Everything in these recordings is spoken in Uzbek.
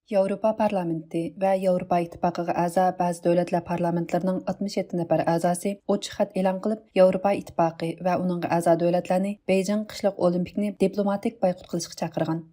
Yevropa Parlamenti və Yevropa İttifaqıga a'zo ba'zi davlatlar parlamentlarining 67 nafar a'zosi ochiq xat e'lon qilib, Yevropa İttifaqı və uningga a'zo davlatlarni Beijing qishliq olimpikni diplomatik boykot qilishga chaqirgan.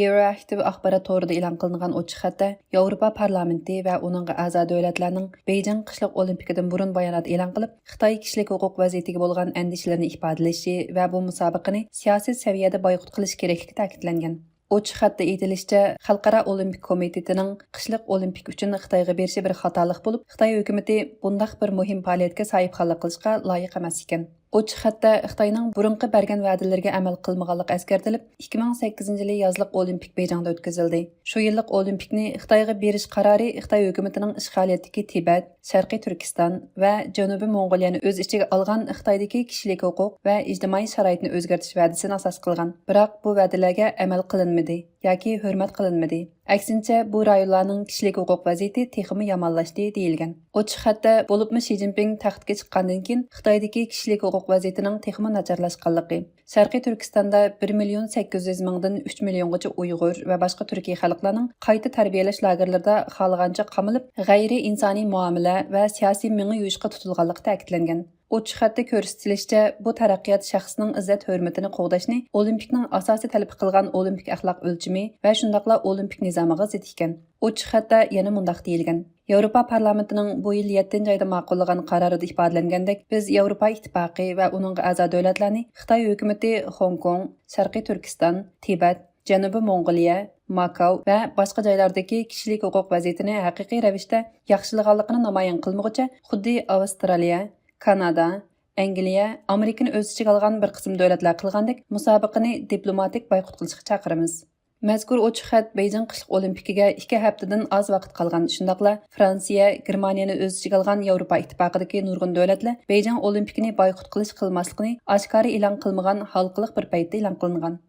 Euroactiv axborot to'rida e'lon qilingan ochiq xatda Yevropa Parlamenti və uningga a'zo davlatlarning Beijing qishliq olimpikidan burun bayonot e'lon qilib, Xitoy kishilik huquq vaziyatiga bo'lgan andishalarini ifodalashi va bu musobaqani siyosiy saviyada boykot qilish kerakligi ta'kidlangan. Ochiq xatda aytilishicha, Xalqaro Olimpik komitetining qishliq olimpik uchun Xitoyga berishi bir xatolik bo'lib, Xitoy hukumatı bundaq bir muhim faoliyatga sohibxonlik qilishga loyiq emas ekan. Ochiq xatda Xitoyning burunqi bergan va'dalariga amal qilmaganligi eskartilib, 2008-yili yozliq olimpik Beijingda o'tkazildi. Shu yillik olimpikni Xitoyga berish qarori Xitoy hukumatining ishg'oliyatdagi Tibet, Sharqiy Turkiston va Janubiy Mong'oliyani o'z ichiga olgan Xitoydagi kishilik huquq va ijtimoiy sharoitni o'zgartirish va'dasini asos qilgan. Biroq bu va'dalarga amal qilinmadi yoki hurmat qilinmadi. Aksincha, bu rayonlarning kishilik huquq vaziyati texmi yomonlashdi deyilgan. Ochiq xatda bo'libmi Xi Jinping taxtga chiqqandan keyin Xitoydagi kishilik huquq vaziyatining texmi nacharlashganligi, Sharqiy Turkistonda 1.800.000 dan 3 milliongacha Uyg'ur va boshqa turkiy xalqlarning qayta tarbiyalash lagerlarida xohlagancha qamalib, g'ayri insoniy muomala va siyosiy ming'i yuyishga tutilganligi ta'kidlangan. Ochiq xatda ko'rsatilishicha, bu taraqqiyot shaxsning izzat hurmatini qo'g'dashni olimpikning asosiy talab qilgan olimpik axloq o'lchimi va shundaqla olimpik nizomiga zid ekan. Ochiq xatda yana mundaq deyilgan: Yevropa parlamentining bu yil 7-oyda ma'qullagan qarorida ifodalangandek, biz Yevropa Ittifoqi va uning a'zo davlatlarni Xitoy hukumati Hong Kong, Sharqiy Turkiston, Tibet, Janubiy Mong'oliya, Makao va boshqa joylardagi kishilik huquq vaziyatini haqiqiy ravishda yaxshilaganligini namoyon qilmoqchi, xuddi Avstraliya, Kanada, Angliya, Amerikani o'z ichiga olgan bir qism davlatlar qilgandek musobaqani diplomatik boykot qilishga chaqiramiz. Mazkur ochiq xat Beijing qishliq olimpikiga 2 haftadan az vaqt qolgan. Shundaqla Fransiya, Germaniyani o'z ichiga olgan Yevropa Ittifoqidagi nurg'un davlatlar Beijing olimpikini boykot qilish qilmasligini oshkora e'lon qilmagan xalqliq bir paytda e'lon qilingan.